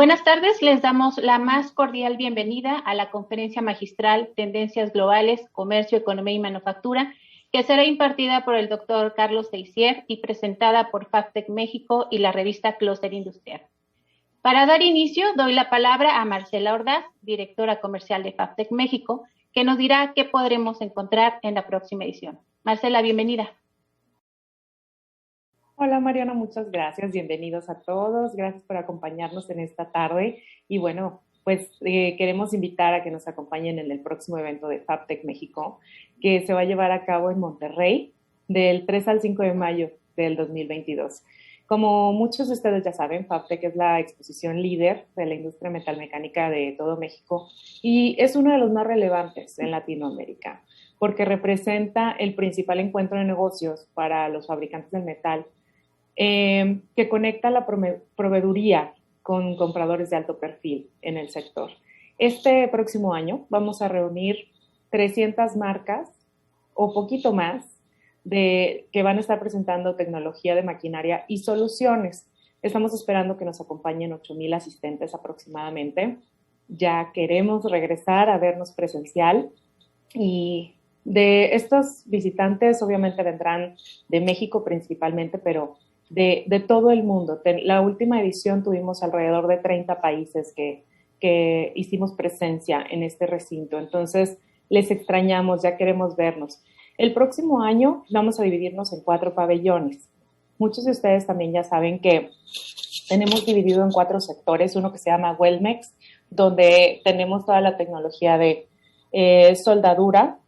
Buenas tardes, les damos la más cordial bienvenida a la conferencia magistral Tendencias Globales, Comercio, Economía y Manufactura, que será impartida por el doctor Carlos Teissier y presentada por FABTEC México y la revista Clúster Industrial. Para dar inicio, doy la palabra a Marcela Ordaz, directora comercial de FABTEC México, que nos dirá qué podremos encontrar en la próxima edición. Marcela, bienvenida. Hola Mariana, muchas gracias, bienvenidos a todos, gracias por acompañarnos en esta tarde y bueno, pues queremos invitar a que nos acompañen en el próximo evento de FABTEC México que se va a llevar a cabo en Monterrey del 3 al 5 de mayo del 2022. Como muchos de ustedes ya saben, FABTEC es la exposición líder de la industria metalmecánica de todo México y es uno de los más relevantes en Latinoamérica porque representa el principal encuentro de negocios para los fabricantes del metal que conecta la proveeduría con compradores de alto perfil en el sector. Este próximo año vamos a reunir 300 marcas o poquito más que van a estar presentando tecnología de maquinaria y soluciones. Estamos esperando que nos acompañen 8,000 asistentes aproximadamente. Ya queremos regresar a vernos presencial y de estos visitantes obviamente vendrán de México principalmente, pero de todo el mundo. La última edición tuvimos alrededor de 30 países que hicimos presencia en este recinto. Entonces, les extrañamos, ya queremos vernos. El próximo año vamos a dividirnos en 4 pabellones. Muchos de ustedes también ya saben que tenemos dividido en 4 sectores. Uno que se llama Weldmex, donde tenemos toda la tecnología de soldadura,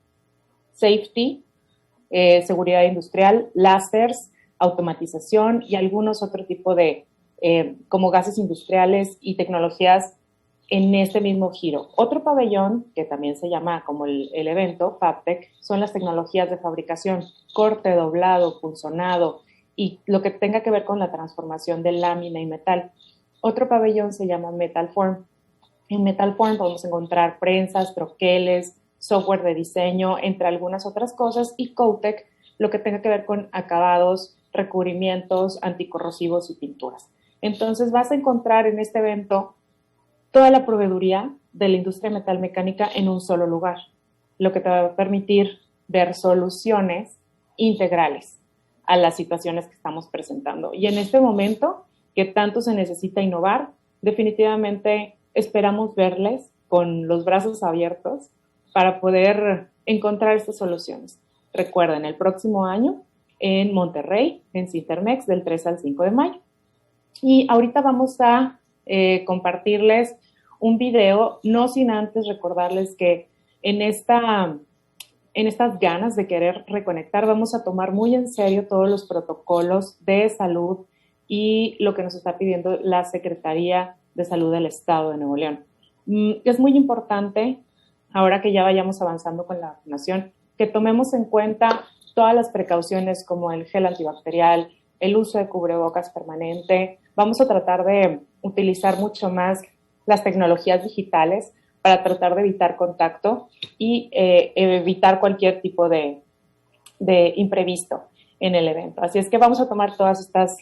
safety, seguridad industrial, láseres, automatización y algunos otro tipo de como gases industriales y tecnologías en este mismo giro. Otro pabellón que también se llama como el evento FABTEC son las tecnologías de fabricación, corte, doblado, punzonado y lo que tenga que ver con la transformación de lámina y metal. Otro pabellón se llama Metal Form. En Metal Form podemos encontrar prensas, troqueles, software de diseño, entre algunas otras cosas, y Coatec, lo que tenga que ver con acabados, recubrimientos, anticorrosivos y pinturas. Entonces vas a encontrar en este evento toda la proveeduría de la industria metalmecánica en un solo lugar, lo que te va a permitir ver soluciones integrales a las situaciones que estamos presentando. Y en este momento que tanto se necesita innovar, definitivamente esperamos verles con los brazos abiertos para poder encontrar estas soluciones. Recuerden, el próximo año en Monterrey, en Cintermex, del 3 al 5 de mayo. Y ahorita vamos a compartirles un video, no sin antes recordarles que en estas ganas de querer reconectar, vamos a tomar muy en serio todos los protocolos de salud y lo que nos está pidiendo la Secretaría de Salud del Estado de Nuevo León. Es muy importante, ahora que ya vayamos avanzando con la vacunación, que tomemos en cuenta todas las precauciones como el gel antibacterial, el uso de cubrebocas permanente. Vamos a tratar de utilizar mucho más las tecnologías digitales para tratar de evitar contacto y evitar cualquier tipo de imprevisto en el evento. Así es que vamos a tomar todas estas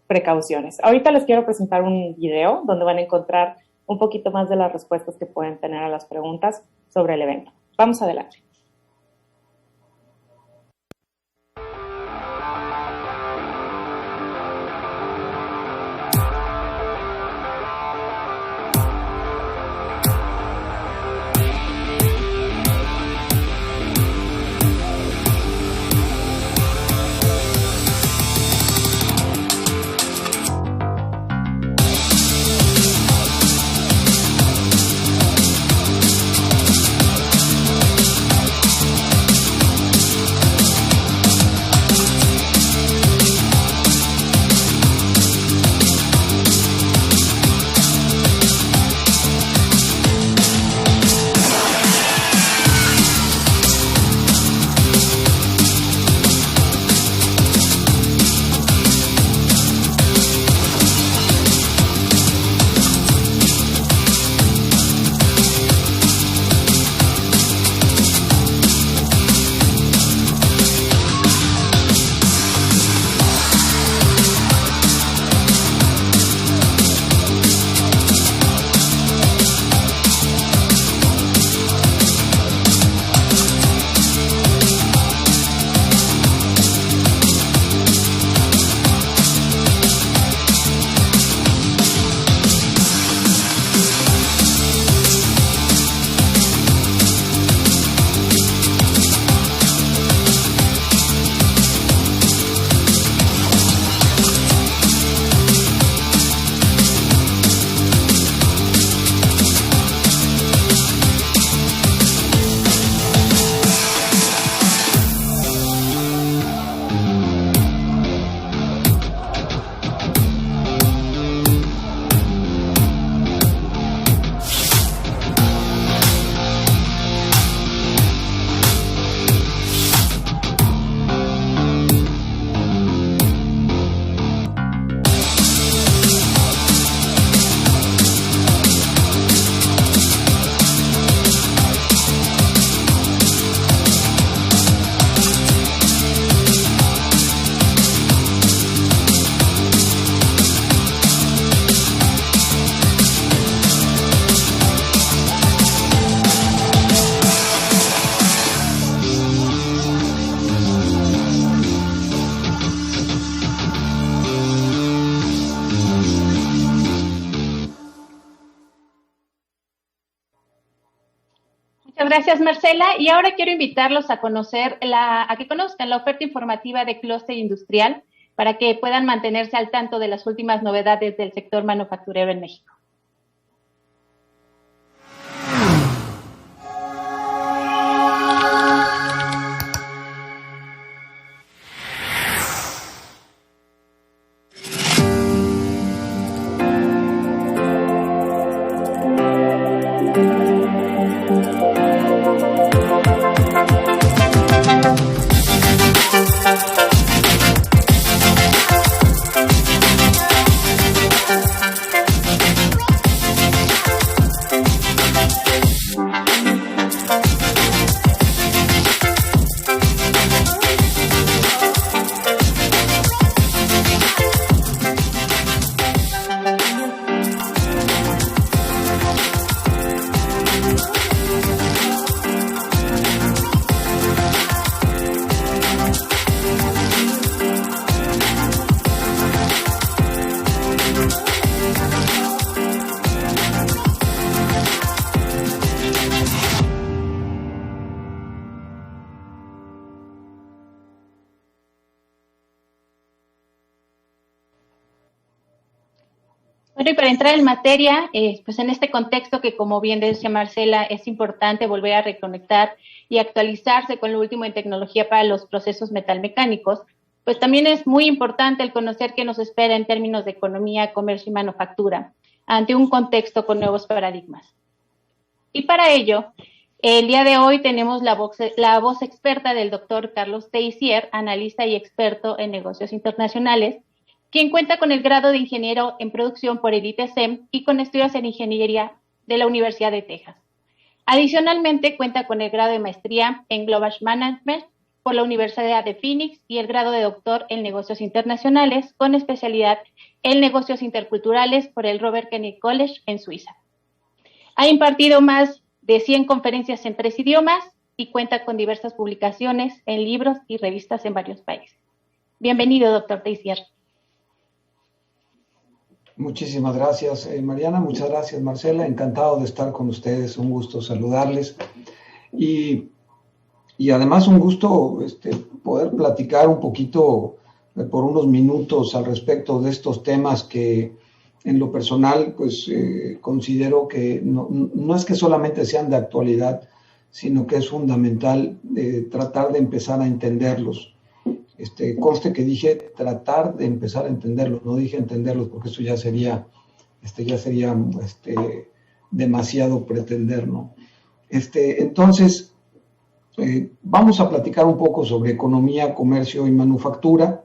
precauciones. Ahorita les quiero presentar un video donde van a encontrar un poquito más de las respuestas que pueden tener a las preguntas sobre el evento. Vamos adelante. Muchas gracias, Marcela. Y ahora quiero invitarlos a conocer a que conozcan la oferta informativa de Clúster Industrial para que puedan mantenerse al tanto de las últimas novedades del sector manufacturero en México. Bueno, y para entrar en materia, pues en este contexto que, como bien decía Marcela, es importante volver a reconectar y actualizarse con lo último en tecnología para los procesos metalmecánicos, pues también es muy importante el conocer qué nos espera en términos de economía, comercio y manufactura, ante un contexto con nuevos paradigmas. Y para ello, el día de hoy tenemos la voz experta del doctor Carlos Teissier, analista y experto en negocios internacionales, quien cuenta con el grado de ingeniero en producción por el ITSM y con estudios en ingeniería de la Universidad de Texas. Adicionalmente, cuenta con el grado de maestría en Global Management por la Universidad de Phoenix y el grado de doctor en negocios internacionales con especialidad en negocios interculturales por el Robert Kennedy College en Suiza. Ha impartido más de 100 conferencias en 3 idiomas y cuenta con diversas publicaciones en libros y revistas en varios países. Bienvenido, doctor Teissier. Muchísimas gracias, Mariana. Muchas gracias, Marcela. Encantado de estar con ustedes. Un gusto saludarles. Y además un gusto poder platicar un poquito por unos minutos al respecto de estos temas que en lo personal pues considero que no es que solamente sean de actualidad, sino que es fundamental tratar de empezar a entenderlos. Conste que dije tratar de empezar a entenderlos, no dije entenderlos porque eso ya sería demasiado pretender, ¿no? Entonces, vamos a platicar un poco sobre economía, comercio y manufactura.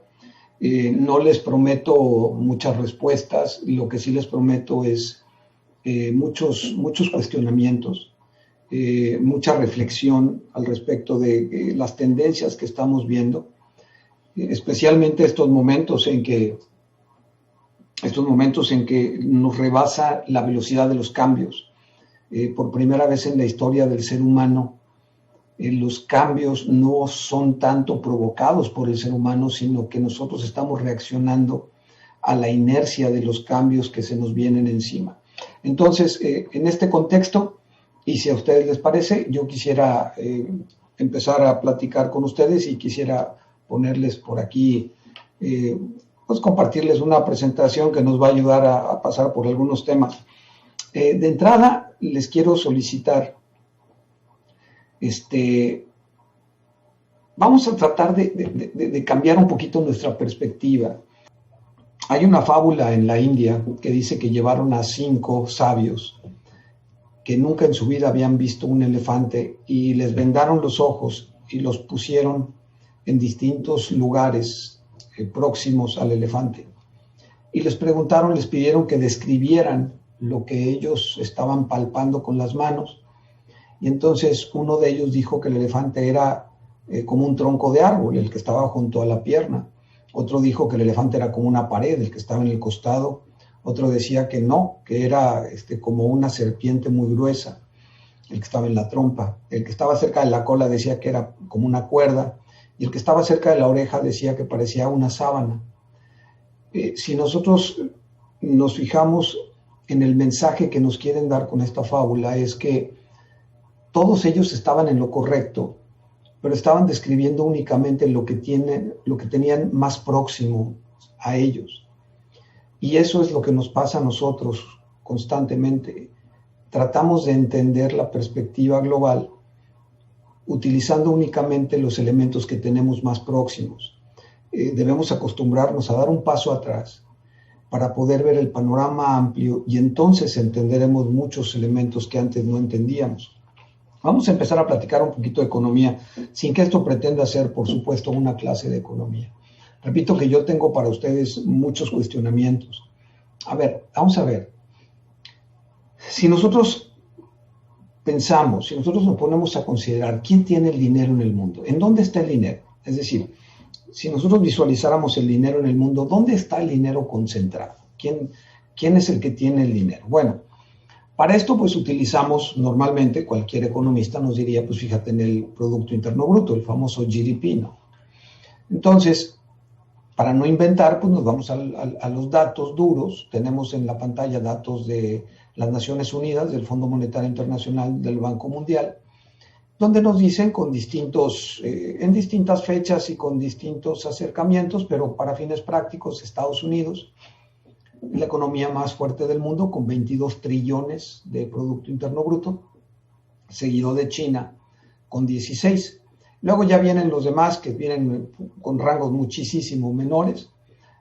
No les prometo muchas respuestas, lo que sí les prometo es muchos cuestionamientos, mucha reflexión al respecto de las tendencias que estamos viendo, especialmente estos momentos en que nos rebasa la velocidad de los cambios. Por primera vez en la historia del ser humano, los cambios no son tanto provocados por el ser humano, sino que nosotros estamos reaccionando a la inercia de los cambios que se nos vienen encima. Entonces, en este contexto, y si a ustedes les parece, yo quisiera empezar a platicar con ustedes y quisiera ponerles por aquí, pues compartirles una presentación que nos va a ayudar a pasar por algunos temas. De entrada, les quiero solicitar, vamos a tratar de cambiar un poquito nuestra perspectiva. Hay una fábula en la India que dice que llevaron a 5 sabios que nunca en su vida habían visto un elefante y les vendaron los ojos y los pusieron en distintos lugares próximos al elefante. Y les pidieron que describieran lo que ellos estaban palpando con las manos. Y entonces uno de ellos dijo que el elefante era como un tronco de árbol, el que estaba junto a la pierna. Otro dijo que el elefante era como una pared, el que estaba en el costado. Otro decía que no, que era como una serpiente muy gruesa, el que estaba en la trompa. El que estaba cerca de la cola decía que era como una cuerda. Y el que estaba cerca de la oreja decía que parecía una sábana. Si nosotros nos fijamos en el mensaje que nos quieren dar con esta fábula, es que todos ellos estaban en lo correcto, pero estaban describiendo únicamente lo que tenían más próximo a ellos. Y eso es lo que nos pasa a nosotros constantemente. Tratamos de entender la perspectiva global utilizando únicamente los elementos que tenemos más próximos. Debemos acostumbrarnos a dar un paso atrás para poder ver el panorama amplio y entonces entenderemos muchos elementos que antes no entendíamos. Vamos a empezar a platicar un poquito de economía, sin que esto pretenda ser, por supuesto, una clase de economía. Repito que yo tengo para ustedes muchos cuestionamientos. A ver, vamos a ver. Si nosotros pensamos, si nosotros nos ponemos a considerar quién tiene el dinero en el mundo, ¿en dónde está el dinero? Es decir, si nosotros visualizáramos el dinero en el mundo, ¿dónde está el dinero concentrado? ¿Quién es el que tiene el dinero? Bueno, para esto pues utilizamos normalmente, cualquier economista nos diría, pues fíjate en el Producto Interno Bruto, el famoso GDP, ¿no? Entonces, para no inventar, pues nos vamos a los datos duros. Tenemos en la pantalla datos de las Naciones Unidas, del Fondo Monetario Internacional, del Banco Mundial, donde nos dicen con en distintas fechas y con distintos acercamientos, pero para fines prácticos, Estados Unidos, la economía más fuerte del mundo, con 22 trillones de Producto Interno Bruto, seguido de China, con 16. Luego ya vienen los demás, que vienen con rangos muchísimo menores,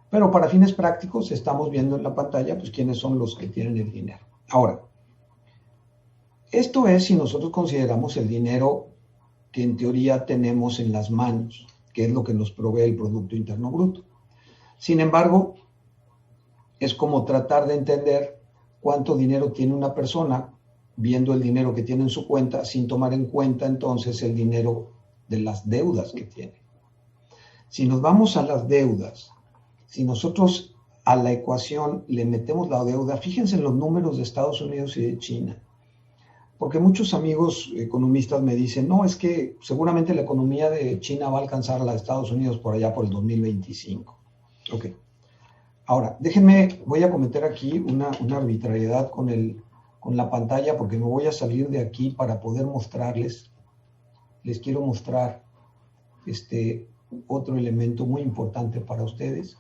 pero para fines prácticos estamos viendo en la pantalla pues quiénes son los que tienen el dinero. Ahora, esto es si nosotros consideramos el dinero que en teoría tenemos en las manos, que es lo que nos provee el Producto Interno Bruto. Sin embargo, es como tratar de entender cuánto dinero tiene una persona viendo el dinero que tiene en su cuenta sin tomar en cuenta entonces el dinero de las deudas que tiene. Si nos vamos a las deudas, si nosotros a la ecuación le metemos la deuda, fíjense en los números de Estados Unidos y de China. Porque muchos amigos economistas me dicen, no, es que seguramente la economía de China va a alcanzar a la de Estados Unidos por allá por el 2025. Ok. Ahora, déjenme, voy a cometer aquí una arbitrariedad con la pantalla porque me voy a salir de aquí para poder mostrarles. Les quiero mostrar otro elemento muy importante para ustedes.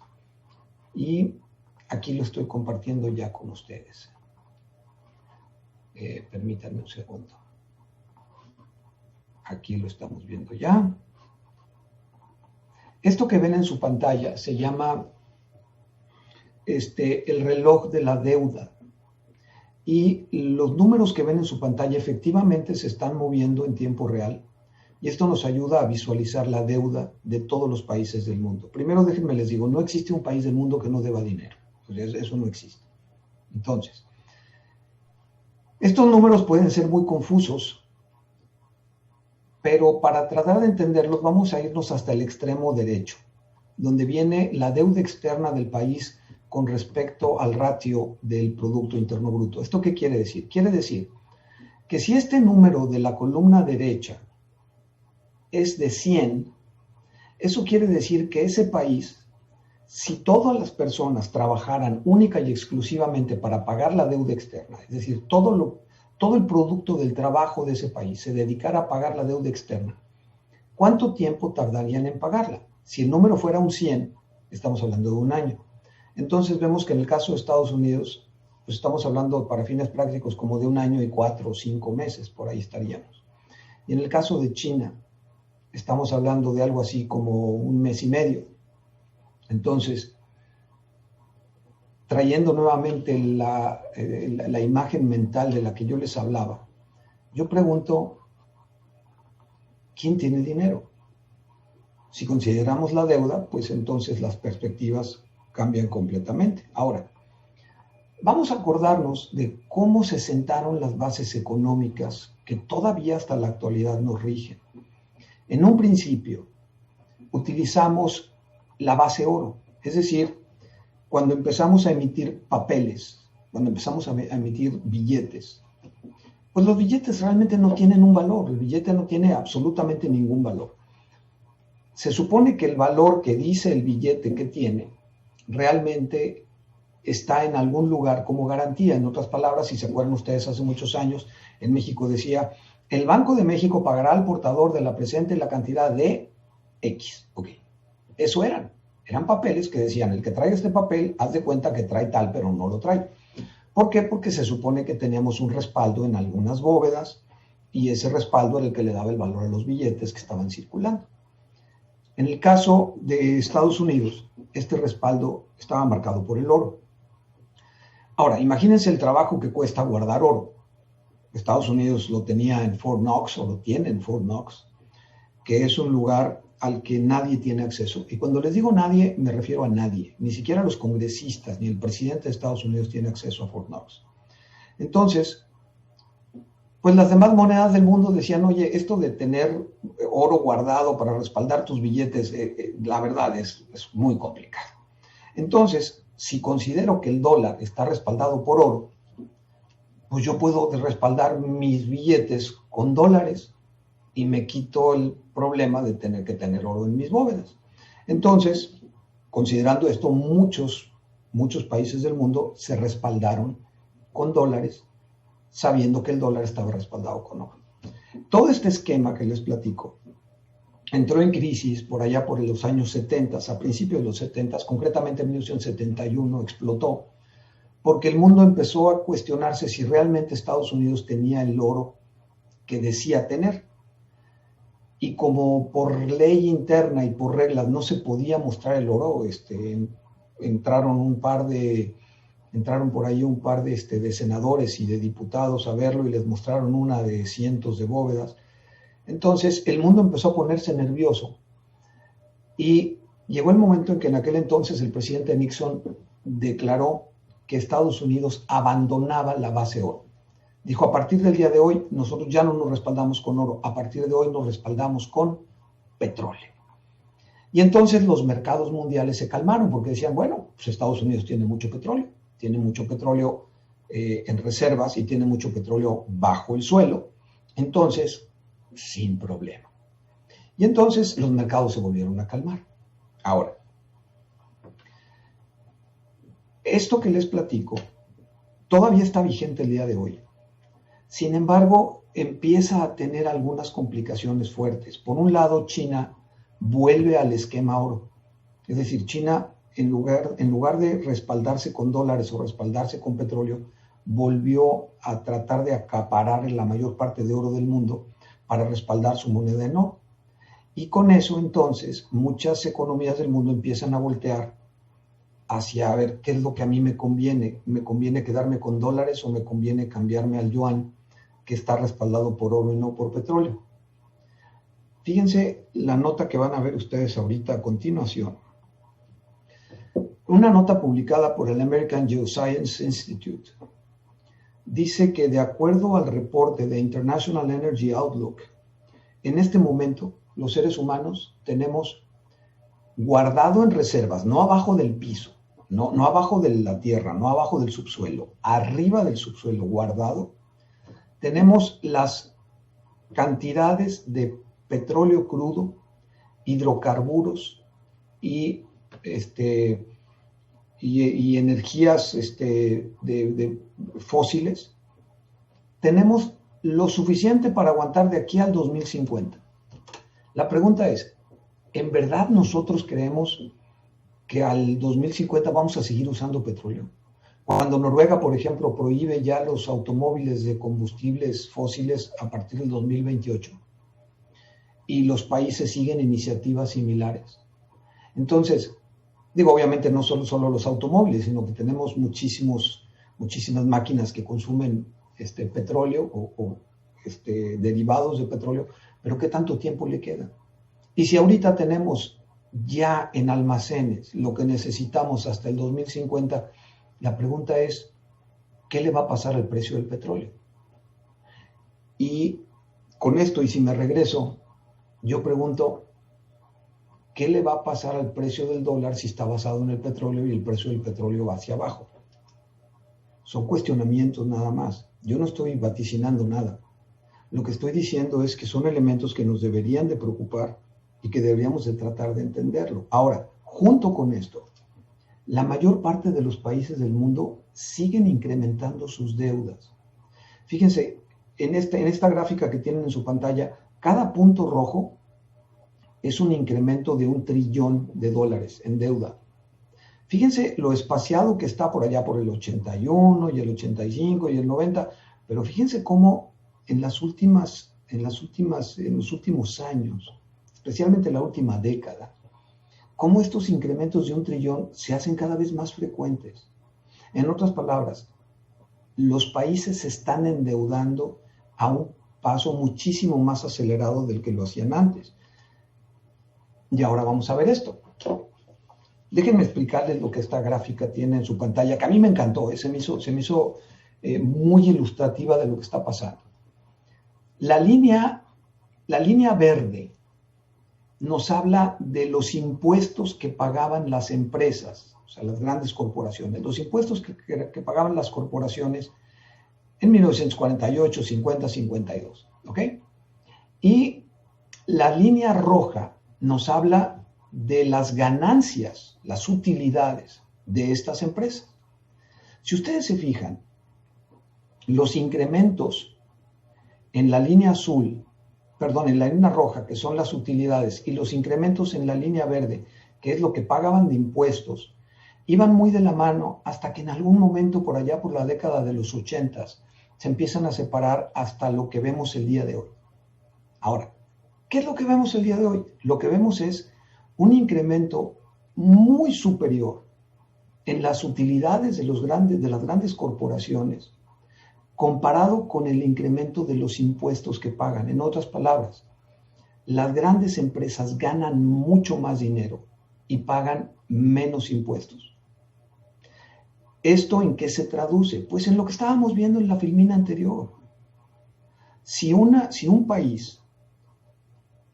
Y aquí lo estoy compartiendo ya con ustedes. Permítanme un segundo. Aquí lo estamos viendo ya. Esto que ven en su pantalla se llama el reloj de la deuda. Y los números que ven en su pantalla efectivamente se están moviendo en tiempo real. Y esto nos ayuda a visualizar la deuda de todos los países del mundo. Primero, déjenme les digo, no existe un país del mundo que no deba dinero. Eso no existe. Entonces, estos números pueden ser muy confusos, pero para tratar de entenderlos vamos a irnos hasta el extremo derecho, donde viene la deuda externa del país con respecto al ratio del Producto Interno Bruto. ¿Esto qué quiere decir? Quiere decir que si este número de la columna derecha es de 100, eso quiere decir que ese país, si todas las personas trabajaran única y exclusivamente para pagar la deuda externa, es decir, todo el producto del trabajo de ese país se dedicara a pagar la deuda externa, ¿cuánto tiempo tardarían en pagarla? Si el número fuera un 100, estamos hablando de un año. Entonces vemos que en el caso de Estados Unidos, pues estamos hablando para fines prácticos como de un año y 4 o 5 meses, por ahí estaríamos. Y en el caso de China, estamos hablando de algo así como un mes y medio. Entonces, trayendo nuevamente la imagen mental de la que yo les hablaba, yo pregunto, ¿quién tiene el dinero? Si consideramos la deuda, pues entonces las perspectivas cambian completamente. Ahora, vamos a acordarnos de cómo se sentaron las bases económicas que todavía hasta la actualidad nos rigen. En un principio, utilizamos la base oro, es decir, cuando empezamos a emitir papeles, cuando empezamos a emitir billetes, pues los billetes realmente no tienen un valor, el billete no tiene absolutamente ningún valor. Se supone que el valor que dice el billete que tiene realmente está en algún lugar como garantía. En otras palabras, si se acuerdan ustedes, hace muchos años en México decía El Banco de México pagará al portador de la presente la cantidad de X. Ok, eso eran papeles que decían, el que trae este papel, haz de cuenta que trae tal, pero no lo trae. ¿Por qué? Porque se supone que teníamos un respaldo en algunas bóvedas y ese respaldo era el que le daba el valor a los billetes que estaban circulando. En el caso de Estados Unidos, este respaldo estaba marcado por el oro. Ahora, imagínense el trabajo que cuesta guardar oro. Estados Unidos lo tenía en Fort Knox, o lo tiene en Fort Knox, que es un lugar al que nadie tiene acceso. Y cuando les digo nadie, me refiero a nadie. Ni siquiera los congresistas, ni el presidente de Estados Unidos tiene acceso a Fort Knox. Entonces, pues las demás monedas del mundo decían, oye, esto de tener oro guardado para respaldar tus billetes, la verdad es muy complicado. Entonces, si considero que el dólar está respaldado por oro, pues yo puedo respaldar mis billetes con dólares y me quito el problema de tener que tener oro en mis bóvedas. Entonces, considerando esto, muchos países del mundo se respaldaron con dólares, sabiendo que el dólar estaba respaldado con oro. Todo este esquema que les platico entró en crisis por allá por los años 70, a principios de los 70, concretamente en 1971 explotó, porque el mundo empezó a cuestionarse si realmente Estados Unidos tenía el oro que decía tener. Y como por ley interna y por reglas no se podía mostrar el oro, entraron por ahí un par de senadores y de diputados a verlo y les mostraron una de cientos de bóvedas. Entonces el mundo empezó a ponerse nervioso y llegó el momento en que en aquel entonces el presidente Nixon declaró que Estados Unidos abandonaba la base oro. Dijo, a partir del día de hoy, nosotros ya no nos respaldamos con oro, a partir de hoy nos respaldamos con petróleo. Y entonces los mercados mundiales se calmaron porque decían, bueno, pues Estados Unidos tiene mucho petróleo en reservas y tiene mucho petróleo bajo el suelo, entonces, sin problema. Y entonces los mercados se volvieron a calmar. Ahora, esto que les platico todavía está vigente el día de hoy. Sin embargo, empieza a tener algunas complicaciones fuertes. Por un lado, China vuelve al esquema oro. Es decir, China, en lugar de respaldarse con dólares o respaldarse con petróleo, volvió a tratar de acaparar la mayor parte de oro del mundo para respaldar su moneda en oro. Y con eso, entonces, muchas economías del mundo empiezan a voltear hacia a ver qué es lo que a mí me conviene. ¿Me conviene quedarme con dólares o me conviene cambiarme al yuan, que está respaldado por oro y no por petróleo? Fíjense la nota que van a ver ustedes ahorita a continuación. Una nota publicada por el American Geoscience Institute dice que de acuerdo al reporte de International Energy Outlook, en este momento los seres humanos tenemos guardado en reservas, no abajo del piso, no abajo de la tierra, no abajo del subsuelo, arriba del subsuelo guardado, tenemos las cantidades de petróleo crudo, hidrocarburos y energías de fósiles. Tenemos lo suficiente para aguantar de aquí al 2050. La pregunta es, ¿en verdad nosotros creemos que al 2050 vamos a seguir usando petróleo? Cuando Noruega, por ejemplo, prohíbe ya los automóviles de combustibles fósiles a partir del 2028 y los países siguen iniciativas similares. Entonces, obviamente no solo los automóviles, sino que tenemos muchísimas máquinas que consumen petróleo o derivados de petróleo, pero ¿qué tanto tiempo le queda? Y si ahorita tenemos ya en almacenes lo que necesitamos hasta el 2050, la pregunta es, ¿qué le va a pasar al precio del petróleo? Y con esto, y si me regreso, yo pregunto, ¿qué le va a pasar al precio del dólar si está basado en el petróleo y el precio del petróleo va hacia abajo? Son cuestionamientos nada más. Yo no estoy vaticinando nada. Lo que estoy diciendo es que son elementos que nos deberían de preocupar y que deberíamos de tratar de entenderlo. Ahora, junto con esto, la mayor parte de los países del mundo siguen incrementando sus deudas. Fíjense, en esta gráfica que tienen en su pantalla, cada punto rojo es un incremento de $1 trillón en deuda. Fíjense lo espaciado que está por allá por el 81 y el 85 y el 90, pero fíjense cómo en los últimos años, especialmente en la última década, cómo estos incrementos de $1 trillón se hacen cada vez más frecuentes. En otras palabras, los países se están endeudando a un paso muchísimo más acelerado del que lo hacían antes. Y ahora vamos a ver esto. Déjenme explicarles lo que esta gráfica tiene en su pantalla, que a mí me encantó, se me hizo muy ilustrativa de lo que está pasando. La línea verde nos habla de los impuestos que pagaban las empresas, o sea, las grandes corporaciones, los impuestos que pagaban las corporaciones en 1948, 50, 52, ¿ok? Y la línea roja nos habla de las ganancias, las utilidades de estas empresas. Si ustedes se fijan, los incrementos en la línea azul, perdón, en la línea roja, que son las utilidades, y los incrementos en la línea verde, que es lo que pagaban de impuestos, iban muy de la mano hasta que en algún momento por allá por la década de los 80s se empiezan a separar hasta lo que vemos el día de hoy. Ahora, ¿qué es lo que vemos el día de hoy? Lo que vemos es un incremento muy superior en las utilidades de las grandes corporaciones comparado con el incremento de los impuestos que pagan. En otras palabras, las grandes empresas ganan mucho más dinero y pagan menos impuestos. ¿Esto en qué se traduce? Pues en lo que estábamos viendo en la filmina anterior. Si un país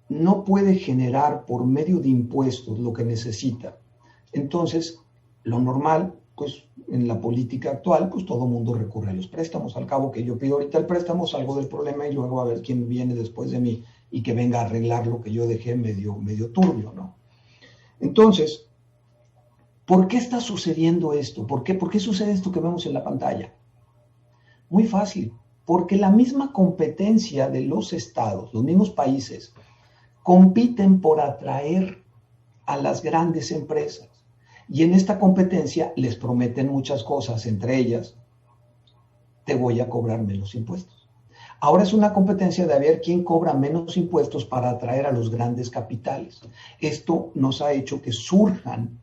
no puede generar por medio de impuestos lo que necesita, entonces lo normal, pues en la política actual, pues todo el mundo recurre a los préstamos. Al cabo que yo pido ahorita el préstamo, salgo del problema y luego a ver quién viene después de mí y que venga a arreglar lo que yo dejé medio turbio, ¿no? Entonces, ¿por qué está sucediendo esto? ¿Por qué sucede esto que vemos en la pantalla? Muy fácil, porque la misma competencia de los estados, los mismos países, compiten por atraer a las grandes empresas. Y en esta competencia les prometen muchas cosas, entre ellas, te voy a cobrar menos impuestos. Ahora es una competencia de ver quién cobra menos impuestos para atraer a los grandes capitales. Esto nos ha hecho que surjan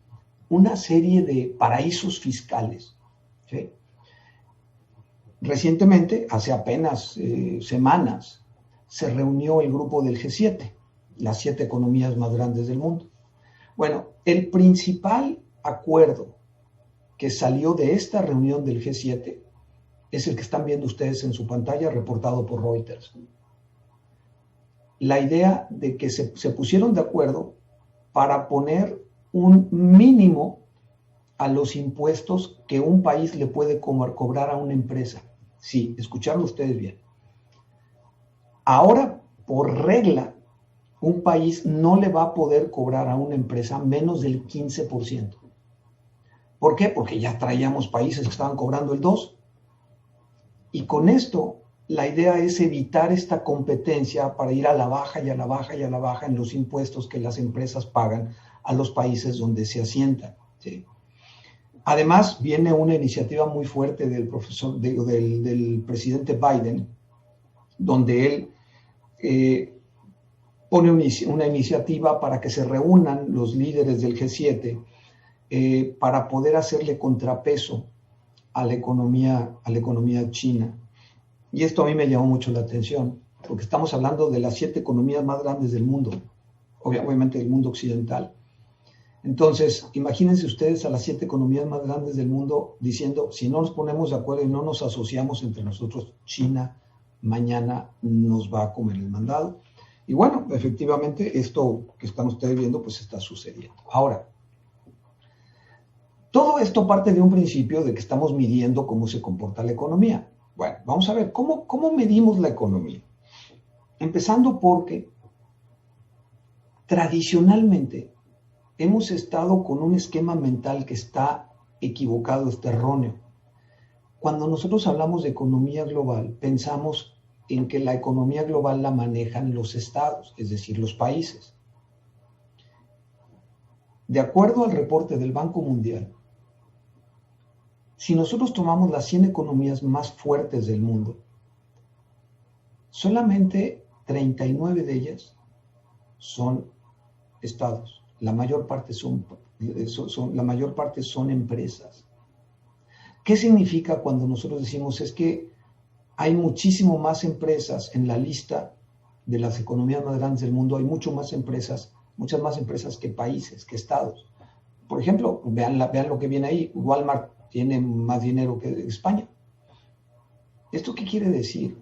una serie de paraísos fiscales, ¿sí? Recientemente, hace apenas semanas, se reunió el grupo del G7, las 7 economías más grandes del mundo. Bueno, el principal acuerdo que salió de esta reunión del G7 es el que están viendo ustedes en su pantalla, reportado por Reuters. La idea de que se pusieron de acuerdo para poner un mínimo a los impuestos que un país le puede cobrar a una empresa. Sí, escucharon ustedes bien. Ahora, por regla, un país no le va a poder cobrar a una empresa menos del 15%. ¿Por qué? Porque ya traíamos países que estaban cobrando el 2%. Y con esto, la idea es evitar esta competencia para ir a la baja y a la baja y a la baja en los impuestos que las empresas pagan a los países donde se asientan, ¿sí? Además, viene una iniciativa muy fuerte del presidente Biden, donde él pone una iniciativa para que se reúnan los líderes del G7 para poder hacerle contrapeso a la economía china. Y esto a mí me llamó mucho la atención, porque estamos hablando de las 7 economías más grandes del mundo, obviamente del mundo occidental. Entonces, imagínense ustedes a las 7 economías más grandes del mundo diciendo, si no nos ponemos de acuerdo y no nos asociamos entre nosotros, China mañana nos va a comer el mandado. Y bueno, efectivamente, esto que están ustedes viendo, pues está sucediendo. Ahora, todo esto parte de un principio de que estamos midiendo cómo se comporta la economía. Bueno, vamos a ver, ¿cómo medimos la economía? Empezando porque tradicionalmente hemos estado con un esquema mental que está equivocado, está erróneo. Cuando nosotros hablamos de economía global, pensamos en que la economía global la manejan los estados, es decir, los países. De acuerdo al reporte del Banco Mundial, si nosotros tomamos las 100 economías más fuertes del mundo, solamente 39 de ellas son estados. La mayor parte son empresas. ¿Qué significa cuando nosotros decimos es que hay muchísimo más empresas en la lista de las economías más grandes del mundo? Hay muchas más empresas que países, que estados. Por ejemplo, vean lo que viene ahí. Walmart tiene más dinero que España. ¿Esto qué quiere decir?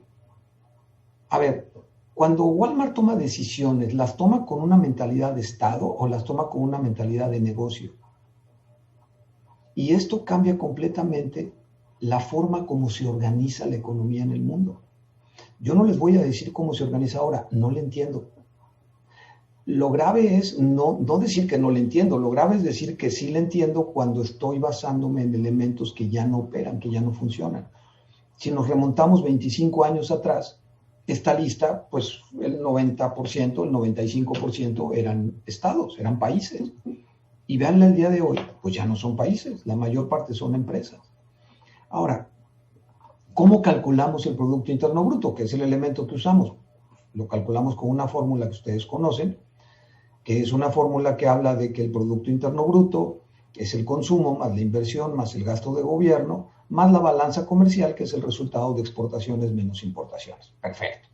A ver, cuando Walmart toma decisiones, ¿las toma con una mentalidad de Estado o las toma con una mentalidad de negocio? Y esto cambia completamente la forma como se organiza la economía en el mundo. Yo no les voy a decir cómo se organiza ahora, no le entiendo. Lo grave es no decir que no le entiendo, lo grave es decir que sí le entiendo cuando estoy basándome en elementos que ya no operan, que ya no funcionan. Si nos remontamos 25 años atrás, esta lista, pues el 90%, el 95% eran estados, eran países. Y veanla el día de hoy, pues ya no son países, la mayor parte son empresas. Ahora, ¿cómo calculamos el Producto Interno Bruto? Que es el elemento que usamos. Lo calculamos con una fórmula que ustedes conocen, que es una fórmula que habla de que el Producto Interno Bruto es el consumo más la inversión más el gasto de gobierno más la balanza comercial, que es el resultado de exportaciones menos importaciones. Perfecto.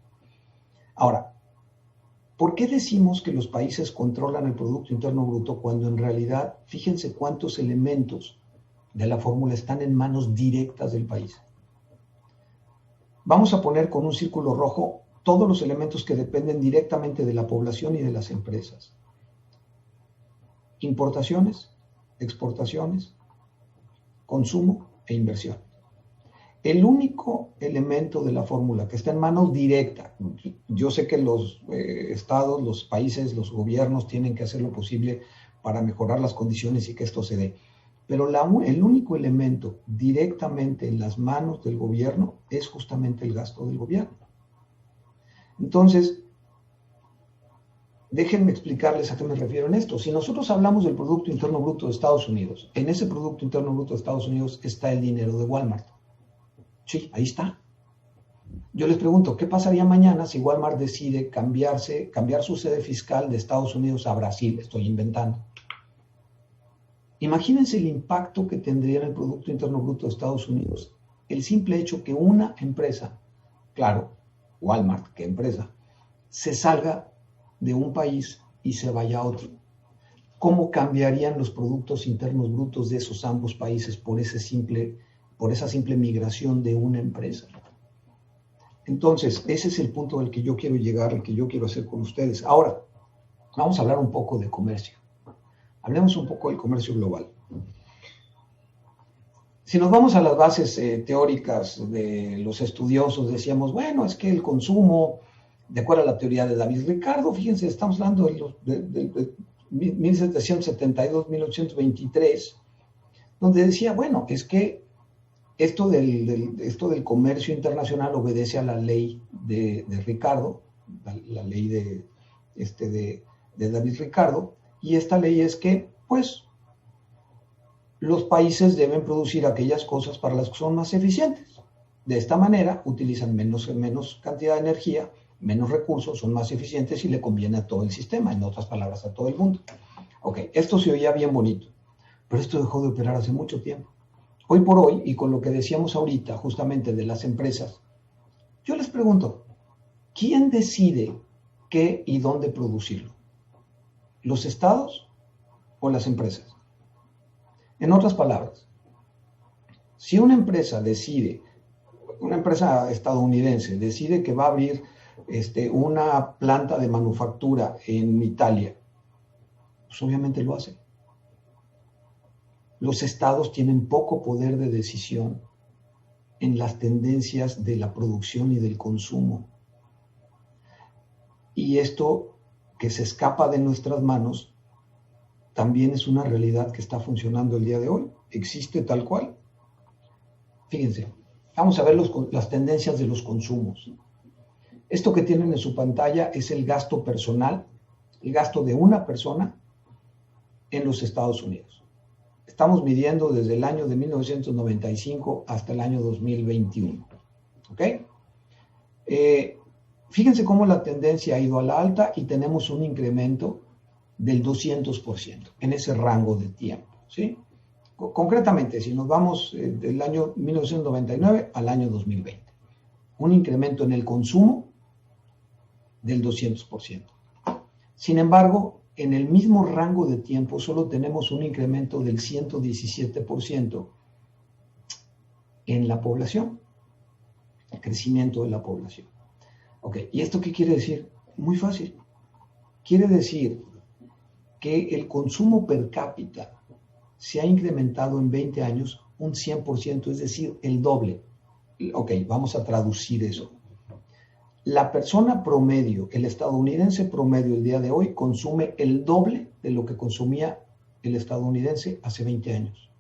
Ahora, ¿por qué decimos que los países controlan el Producto Interno Bruto cuando en realidad, fíjense cuántos elementos de la fórmula están en manos directas del país? Vamos a poner con un círculo rojo todos los elementos que dependen directamente de la población y de las empresas. Importaciones, exportaciones, consumo e inversión. El único elemento de la fórmula que está en manos directa, yo sé que los estados, los países, los gobiernos tienen que hacer lo posible para mejorar las condiciones y que esto se dé, pero el único elemento directamente en las manos del gobierno es justamente el gasto del gobierno. Entonces, déjenme explicarles a qué me refiero en esto. Si nosotros hablamos del Producto Interno Bruto de Estados Unidos, en ese Producto Interno Bruto de Estados Unidos está el dinero de Walmart. Sí, ahí está. Yo les pregunto, ¿qué pasaría mañana si Walmart decide cambiar su sede fiscal de Estados Unidos a Brasil? Estoy inventando. Imagínense el impacto que tendría en el Producto Interno Bruto de Estados Unidos el simple hecho que una empresa, claro, Walmart, ¿qué empresa?, se salga de un país y se vaya a otro. ¿Cómo cambiarían los productos internos brutos de esos ambos países por esa simple migración de una empresa? Entonces, ese es el punto al que yo quiero llegar, el que yo quiero hacer con ustedes. Ahora, vamos a hablar un poco de comercio. Hablemos un poco del comercio global. Si nos vamos a las bases teóricas de los estudiosos, decíamos, bueno, es que el consumo, de acuerdo a la teoría de David Ricardo, fíjense, estamos hablando de 1772-1823, donde decía, bueno, es que esto del comercio internacional obedece a la ley de Ricardo, la ley de David Ricardo, y esta ley es que, pues, los países deben producir aquellas cosas para las que son más eficientes. De esta manera, utilizan menos cantidad de energía, menos recursos, son más eficientes y le conviene a todo el sistema, en otras palabras, a todo el mundo. Ok, esto se oía bien bonito, pero esto dejó de operar hace mucho tiempo. Hoy por hoy, y con lo que decíamos ahorita, justamente de las empresas, yo les pregunto, ¿quién decide qué y dónde producirlo? ¿Los estados o las empresas? En otras palabras, si una empresa estadounidense decide que va a abrir una planta de manufactura en Italia, pues obviamente lo hace. Los estados tienen poco poder de decisión en las tendencias de la producción y del consumo. Y esto que se escapa de nuestras manos también es una realidad que está funcionando el día de hoy. Existe tal cual. Fíjense, vamos a ver las tendencias de los consumos. Esto que tienen en su pantalla es el gasto personal, el gasto de una persona en los Estados Unidos. Estamos midiendo desde el año de 1995 hasta el año 2021. ¿Ok? Fíjense cómo la tendencia ha ido a la alta y tenemos un incremento del 200% en ese rango de tiempo. ¿Sí? Concretamente, si nos vamos del año 1999 al año 2020, un incremento en el consumo del 200%. Sin embargo, en el mismo rango de tiempo solo tenemos un incremento del 117% en la población, el crecimiento de la población. Ok, ¿y esto qué quiere decir? Muy fácil. Quiere decir que el consumo per cápita se ha incrementado en 20 años un 100%, es decir, el doble. Ok, vamos a traducir eso. La persona promedio, el estadounidense promedio el día de hoy, consume el doble de lo que consumía el estadounidense hace 20 años.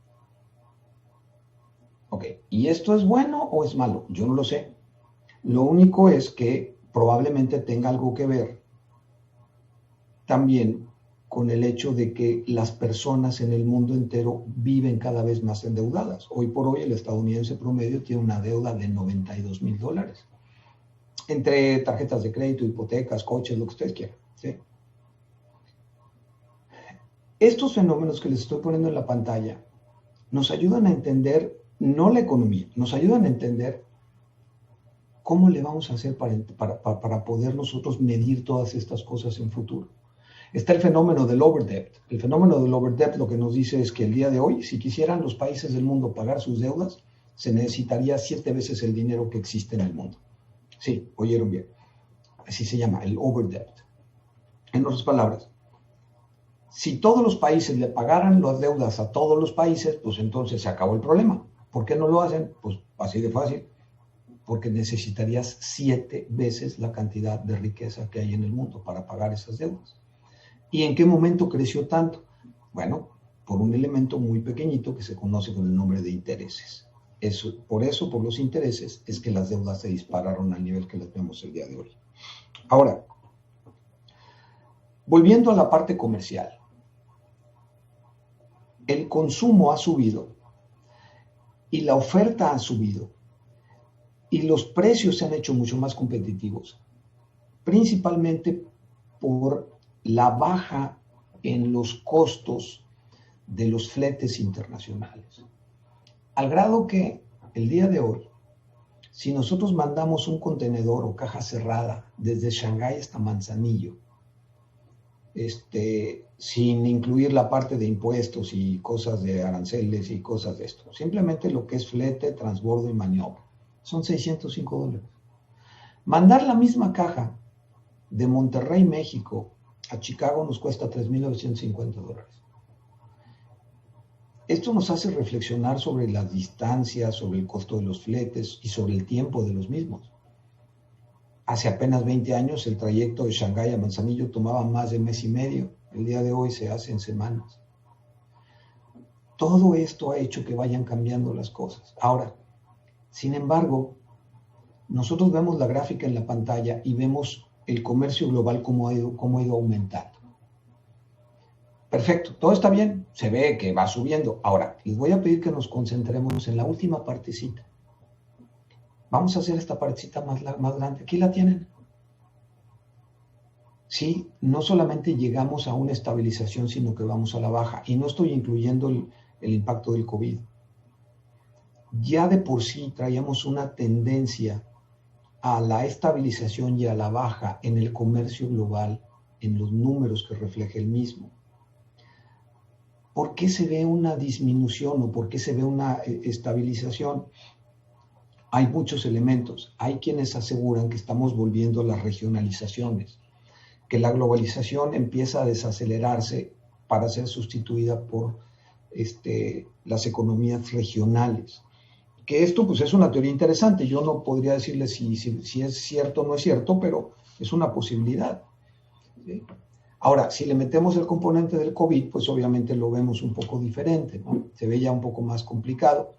Ok, ¿y esto es bueno o es malo? Yo no lo sé. Lo único es que probablemente tenga algo que ver también con el hecho de que las personas en el mundo entero viven cada vez más endeudadas. Hoy por hoy el estadounidense promedio tiene una deuda de $92,000. Entre tarjetas de crédito, hipotecas, coches, lo que ustedes quieran. ¿Sí? Estos fenómenos que les estoy poniendo en la pantalla nos ayudan a entender, no la economía, nos ayudan a entender cómo le vamos a hacer para poder nosotros medir todas estas cosas en futuro. Está el fenómeno del overdebt. El fenómeno del overdebt lo que nos dice es que el día de hoy, si quisieran los países del mundo pagar sus deudas, se necesitaría 7 veces el dinero que existe en el mundo. Sí, oyeron bien. Así se llama, el overdebt. En otras palabras, si todos los países le pagaran las deudas a todos los países, pues entonces se acabó el problema. ¿Por qué no lo hacen? Pues así de fácil. Porque necesitarías 7 veces la cantidad de riqueza que hay en el mundo para pagar esas deudas. ¿Y en qué momento creció tanto? Bueno, por un elemento muy pequeñito que se conoce con el nombre de intereses. Por los intereses, es que las deudas se dispararon al nivel que las vemos el día de hoy. Ahora, volviendo a la parte comercial, el consumo ha subido y la oferta ha subido y los precios se han hecho mucho más competitivos, principalmente por la baja en los costos de los fletes internacionales. Al grado que el día de hoy, si nosotros mandamos un contenedor o caja cerrada desde Shanghái hasta Manzanillo, sin incluir la parte de impuestos y cosas de aranceles y cosas de esto, simplemente lo que es flete, transbordo y maniobra, son $605. Mandar la misma caja de Monterrey, México, a Chicago nos cuesta $3,950. Esto nos hace reflexionar sobre las distancias, sobre el costo de los fletes y sobre el tiempo de los mismos. Hace apenas 20 años el trayecto de Shanghái a Manzanillo tomaba más de mes y medio. El día de hoy se hace en semanas. Todo esto ha hecho que vayan cambiando las cosas. Ahora, sin embargo, nosotros vemos la gráfica en la pantalla y vemos el comercio global cómo ha ido aumentando. Perfecto, todo está bien, se ve que va subiendo. Ahora, les voy a pedir que nos concentremos en la última partecita. Vamos a hacer esta partecita más grande. Aquí la tienen. Sí, no solamente llegamos a una estabilización, sino que vamos a la baja. Y no estoy incluyendo el impacto del COVID. Ya de por sí traíamos una tendencia a la estabilización y a la baja en el comercio global, en los números que refleja el mismo. ¿Por qué se ve una disminución o por qué se ve una estabilización? Hay muchos elementos. Hay quienes aseguran que estamos volviendo a las regionalizaciones, que la globalización empieza a desacelerarse para ser sustituida por las economías regionales. Que esto pues es una teoría interesante. Yo no podría decirles si es cierto o no es cierto, pero es una posibilidad. ¿Sí? Ahora, si le metemos el componente del COVID, pues obviamente lo vemos un poco diferente, ¿no? Se ve ya un poco más complicado,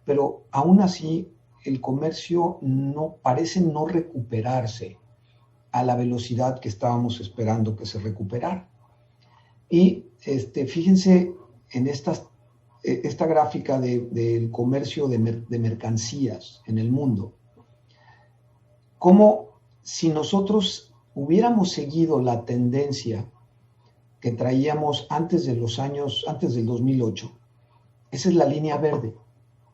pero aún así el comercio parece no recuperarse a la velocidad que estábamos esperando que se recuperara. Y fíjense en esta gráfica del comercio de mercancías en el mundo, como si nosotros hubiéramos seguido la tendencia que traíamos antes del 2008, esa es la línea verde.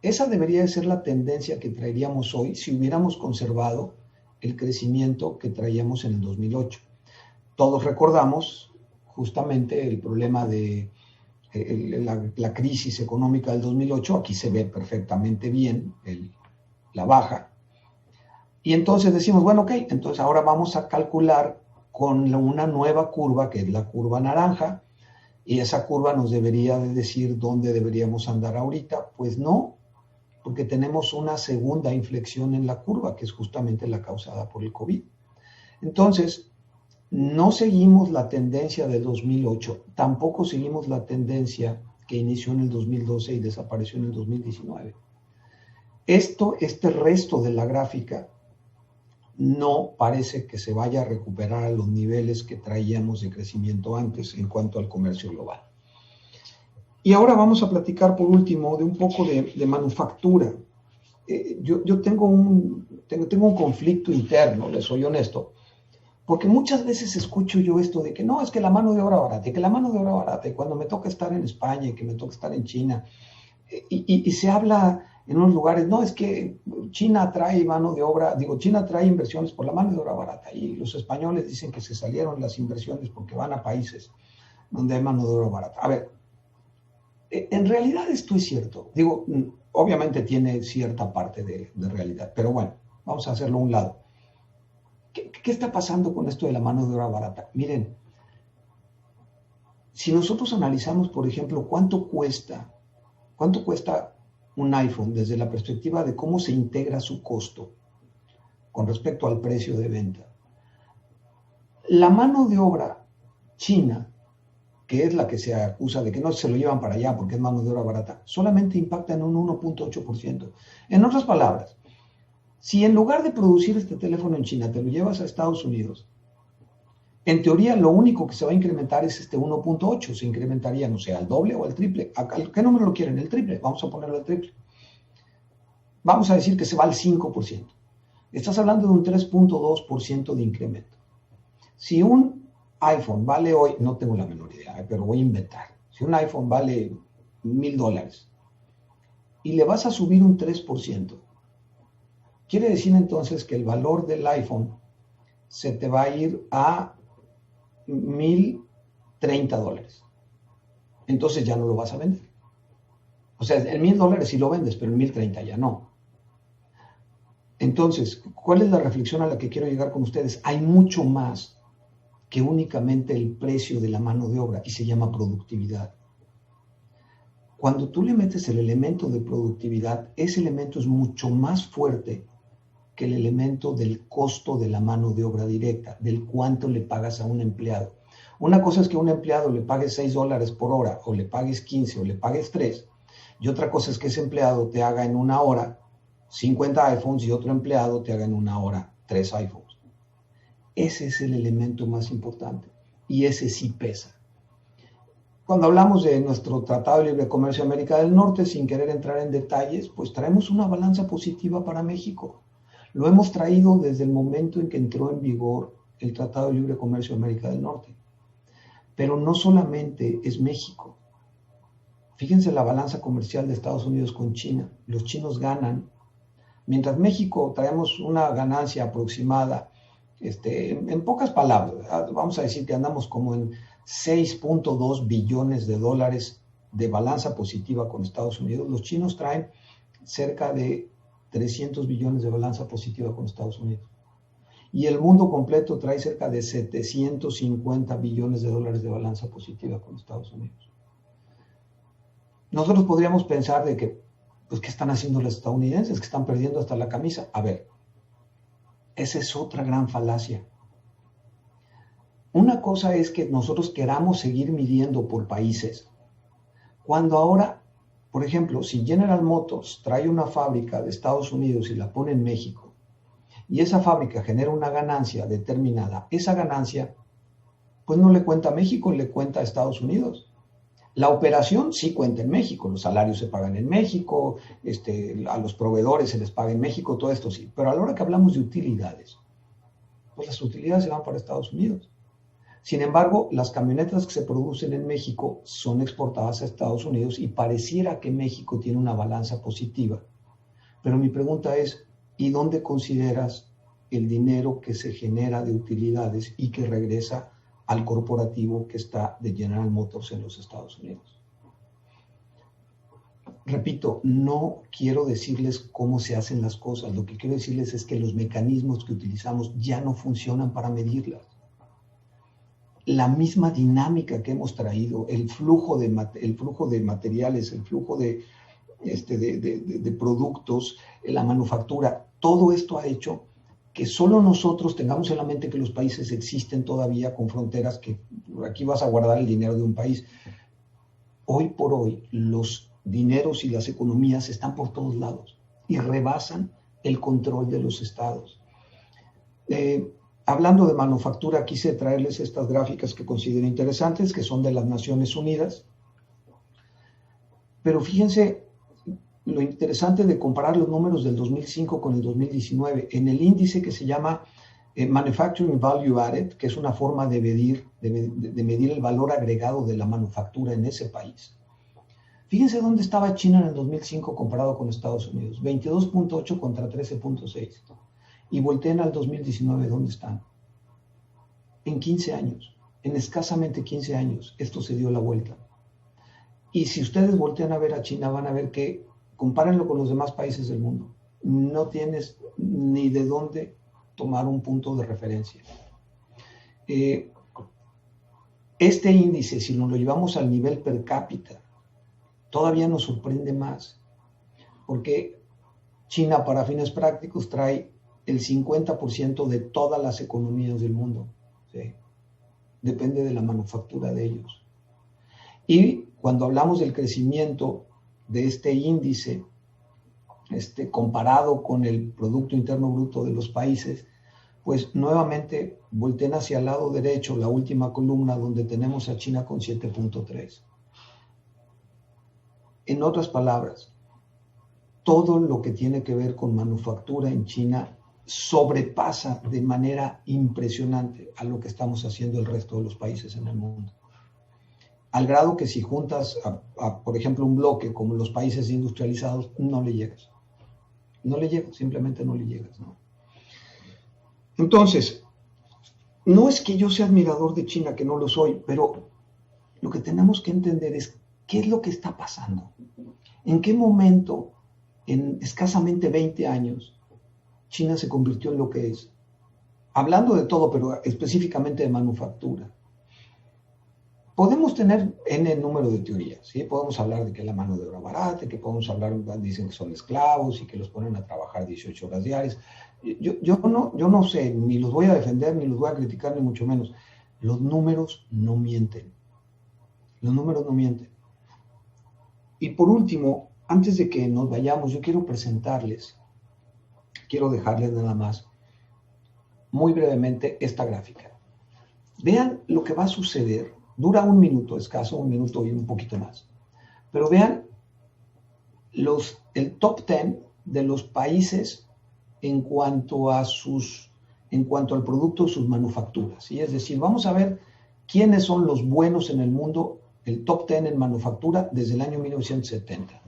Esa debería de ser la tendencia que traeríamos hoy si hubiéramos conservado el crecimiento que traíamos en el 2008. Todos recordamos justamente el problema de la crisis económica del 2008. Aquí se ve perfectamente bien la baja. Y entonces decimos, bueno, ok, entonces ahora vamos a calcular con una nueva curva, que es la curva naranja, y esa curva nos debería de decir dónde deberíamos andar ahorita. Pues no, porque tenemos una segunda inflexión en la curva, que es justamente la causada por el COVID. Entonces, no seguimos la tendencia del 2008, tampoco seguimos la tendencia que inició en el 2012 y desapareció en el 2019. Este resto de la gráfica no parece que se vaya a recuperar a los niveles que traíamos de crecimiento antes en cuanto al comercio global. Y ahora vamos a platicar por último de un poco de manufactura. Yo tengo un conflicto interno, les soy honesto, porque muchas veces escucho yo esto de que no, es que la mano de obra barata, y cuando me toca estar en España y que me toca estar en China, y se habla en unos lugares, no, es que China trae mano de obra, China trae inversiones por la mano de obra barata, y los españoles dicen que se salieron las inversiones porque van a países donde hay mano de obra barata. A ver, en realidad esto es cierto. Obviamente tiene cierta parte de realidad, pero bueno, vamos a hacerlo a un lado. ¿Qué está pasando con esto de la mano de obra barata? Miren, si nosotros analizamos, por ejemplo, cuánto cuesta un iPhone desde la perspectiva de cómo se integra su costo con respecto al precio de venta, la mano de obra china, que es la que se acusa de que no se lo llevan para allá porque es mano de obra barata, solamente impacta en un 1.8%. En otras palabras, si en lugar de producir este teléfono en China te lo llevas a Estados Unidos, en teoría lo único que se va a incrementar es este 1.8, se incrementaría, no sé, al doble o al triple. ¿Qué número lo quieren? El triple, vamos a ponerlo al triple. Vamos a decir que se va al 5%. Estás hablando de un 3.2% de incremento. Si un iPhone vale hoy, no tengo la menor idea, pero voy a inventar. Si un iPhone vale $1,000 y le vas a subir un 3%, quiere decir entonces que el valor del iPhone se te va a ir a $1,030. Entonces ya no lo vas a vender. O sea, el $1,000 sí lo vendes, pero el 1,030 ya no. Entonces, ¿cuál es la reflexión a la que quiero llegar con ustedes? Hay mucho más que únicamente el precio de la mano de obra y se llama productividad. Cuando tú le metes el elemento de productividad, ese elemento es mucho más fuerte que el elemento del costo de la mano de obra directa, del cuánto le pagas a un empleado. Una cosa es que a un empleado le pagues $6 por hora, o le pagues 15, o le pagues 3, y otra cosa es que ese empleado te haga en una hora 50 iPhones y otro empleado te haga en una hora 3 iPhones. Ese es el elemento más importante, y ese sí pesa. Cuando hablamos de nuestro Tratado de Libre Comercio de América del Norte, sin querer entrar en detalles, pues traemos una balanza positiva para México. Lo hemos traído desde el momento en que entró en vigor el Tratado de Libre Comercio de América del Norte. Pero no solamente es México. Fíjense la balanza comercial de Estados Unidos con China. Los chinos ganan. Mientras México traemos una ganancia aproximada, en pocas palabras, vamos a decir que andamos como en $6.2 billones de balanza positiva con Estados Unidos. Los chinos traen cerca de 300 billones de balanza positiva con Estados Unidos. Y el mundo completo trae cerca de 750 billones de dólares de balanza positiva con Estados Unidos. Nosotros podríamos pensar de que, pues, ¿qué están haciendo los estadounidenses? Que están perdiendo hasta la camisa. A ver, esa es otra gran falacia. Una cosa es que nosotros queramos seguir midiendo por países, cuando ahora, por ejemplo, si General Motors trae una fábrica de Estados Unidos y la pone en México, y esa fábrica genera una ganancia determinada, esa ganancia pues no le cuenta a México, le cuenta a Estados Unidos. La operación sí cuenta en México, los salarios se pagan en México, a los proveedores se les paga en México, todo esto sí. Pero a la hora que hablamos de utilidades, pues las utilidades se van para Estados Unidos. Sin embargo, las camionetas que se producen en México son exportadas a Estados Unidos y pareciera que México tiene una balanza positiva. Pero mi pregunta es, ¿y dónde consideras el dinero que se genera de utilidades y que regresa al corporativo que está de General Motors en los Estados Unidos? Repito, no quiero decirles cómo se hacen las cosas, lo que quiero decirles es que los mecanismos que utilizamos ya no funcionan para medirlas. La misma dinámica que hemos traído, el flujo de materiales, el flujo de productos, la manufactura, todo esto ha hecho que solo nosotros tengamos en la mente que los países existen todavía con fronteras, que aquí vas a guardar el dinero de un país. Hoy por hoy los dineros y las economías están por todos lados y rebasan el control de los estados. Hablando de manufactura, quise traerles estas gráficas que considero interesantes, que son de las Naciones Unidas. Pero fíjense lo interesante de comparar los números del 2005 con el 2019. En el índice que se llama Manufacturing Value Added, que es una forma de medir el valor agregado de la manufactura en ese país. Fíjense dónde estaba China en el 2005 comparado con Estados Unidos. 22.8 contra 13.6. Y volteen al 2019, ¿dónde están? En 15 años, en escasamente 15 años, esto se dio la vuelta. Y si ustedes voltean a ver a China, van a ver que, compárenlo con los demás países del mundo, no tienes ni de dónde tomar un punto de referencia. Este índice, si nos lo llevamos al nivel per cápita, todavía nos sorprende más, porque China, para fines prácticos, trae el 50% de todas las economías del mundo. ¿Sí? Depende de la manufactura de ellos. Y cuando hablamos del crecimiento de este índice, comparado con el Producto Interno Bruto de los países, pues nuevamente volteen hacia el lado derecho, la última columna, donde tenemos a China con 7.3. En otras palabras, todo lo que tiene que ver con manufactura en China sobrepasa de manera impresionante a lo que estamos haciendo el resto de los países en el mundo. Al grado que si juntas, por ejemplo, un bloque como los países industrializados, no le llegas. No le llegas, simplemente no le llegas, ¿no? Entonces, no es que yo sea admirador de China, que no lo soy, pero lo que tenemos que entender es qué es lo que está pasando. ¿En qué momento, en escasamente 20 años, China se convirtió en lo que es? Hablando de todo, pero específicamente de manufactura. Podemos tener n número de teorías, ¿sí? Podemos hablar de que la mano de obra barata, que podemos hablar, dicen que son esclavos y que los ponen a trabajar 18 horas diarias. Yo no sé, ni los voy a defender, ni los voy a criticar, ni mucho menos. Los números no mienten. Los números no mienten. Y por último, antes de que nos vayamos, yo quiero dejarles nada más, muy brevemente, esta gráfica. Vean lo que va a suceder. Dura un minuto escaso, un minuto y un poquito más. Pero vean el top 10 de los países en cuanto al producto de sus manufacturas. ¿Sí? Es decir, vamos a ver quiénes son los buenos en el mundo, el top 10 en manufactura desde el año 1970.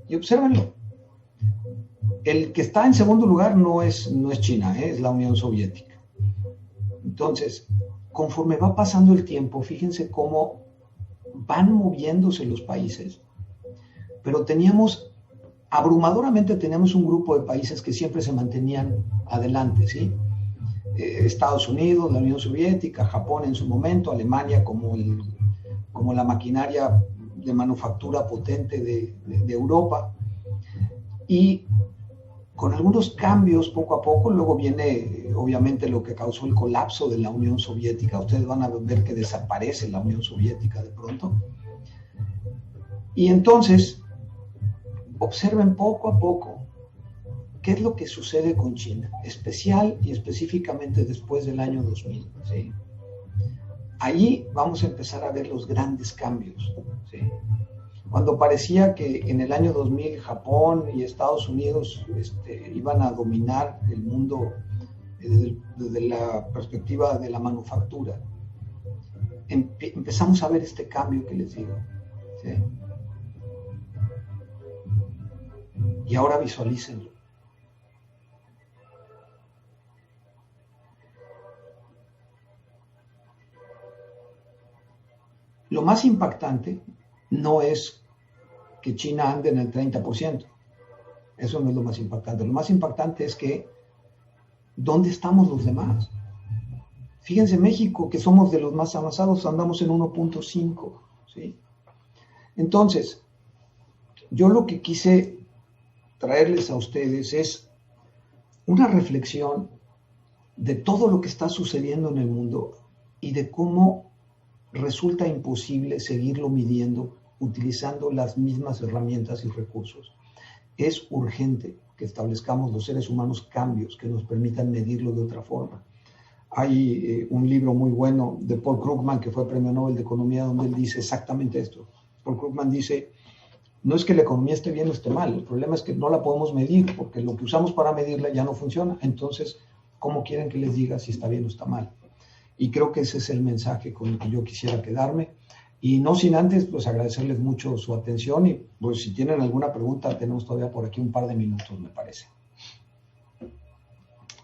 Y obsérvenlo. El que está en segundo lugar no es China, es la Unión Soviética. Entonces, conforme va pasando el tiempo, fíjense cómo van moviéndose los países. Pero abrumadoramente teníamos un grupo de países que siempre se mantenían adelante, ¿sí? Estados Unidos, la Unión Soviética, Japón en su momento, Alemania como la maquinaria de manufactura potente de Europa. Y con algunos cambios poco a poco, luego viene obviamente lo que causó el colapso de la Unión Soviética. Ustedes van a ver que desaparece la Unión Soviética de pronto. Y entonces, observen poco a poco qué ¿qué es lo que sucede con China? Especial y específicamente después del año 2000, ¿sí? Ahí vamos a empezar a ver los grandes cambios, ¿sí? Cuando parecía que en el año 2000 Japón y Estados Unidos iban a dominar el mundo desde la perspectiva de la manufactura, empezamos a ver este cambio que les digo, ¿sí? Y ahora visualícenlo. Lo más impactante no es que China ande en el 30%. Eso no es lo más impactante. Lo más impactante es que ¿dónde estamos los demás? Fíjense, México, que somos de los más avanzados, andamos en 1.5, ¿sí? Entonces, yo lo que quise traerles a ustedes es una reflexión de todo lo que está sucediendo en el mundo y de cómo resulta imposible seguirlo midiendo utilizando las mismas herramientas y recursos. Es urgente que establezcamos los seres humanos cambios que nos permitan medirlo de otra forma. Hay un libro muy bueno de Paul Krugman, que fue Premio Nobel de Economía, donde él dice exactamente esto. Paul Krugman dice, no es que la economía esté bien o esté mal, el problema es que no la podemos medir, porque lo que usamos para medirla ya no funciona. Entonces, ¿cómo quieren que les diga si está bien o está mal? Y creo que ese es el mensaje con el que yo quisiera quedarme. Y no sin antes, pues agradecerles mucho su atención y pues si tienen alguna pregunta, tenemos todavía por aquí un par de minutos, me parece.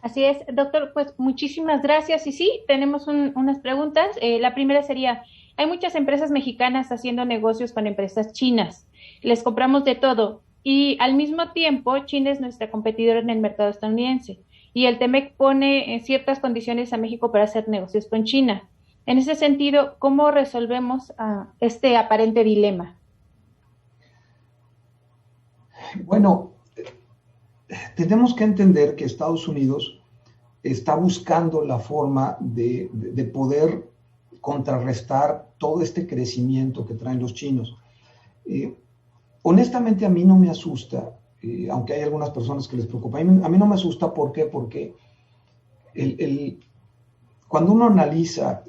Así es, doctor, pues muchísimas gracias. Y sí, tenemos unas preguntas. La primera sería, hay muchas empresas mexicanas haciendo negocios con empresas chinas. Les compramos de todo y al mismo tiempo China es nuestra competidora en el mercado estadounidense. Y el TEMEC pone ciertas condiciones a México para hacer negocios con China. En ese sentido, ¿cómo resolvemos este aparente dilema? Bueno, tenemos que entender que Estados Unidos está buscando la forma de poder contrarrestar todo este crecimiento que traen los chinos. Honestamente, a mí no me asusta, aunque hay algunas personas que les preocupa. A mí no me asusta, ¿por qué? Porque cuando uno analiza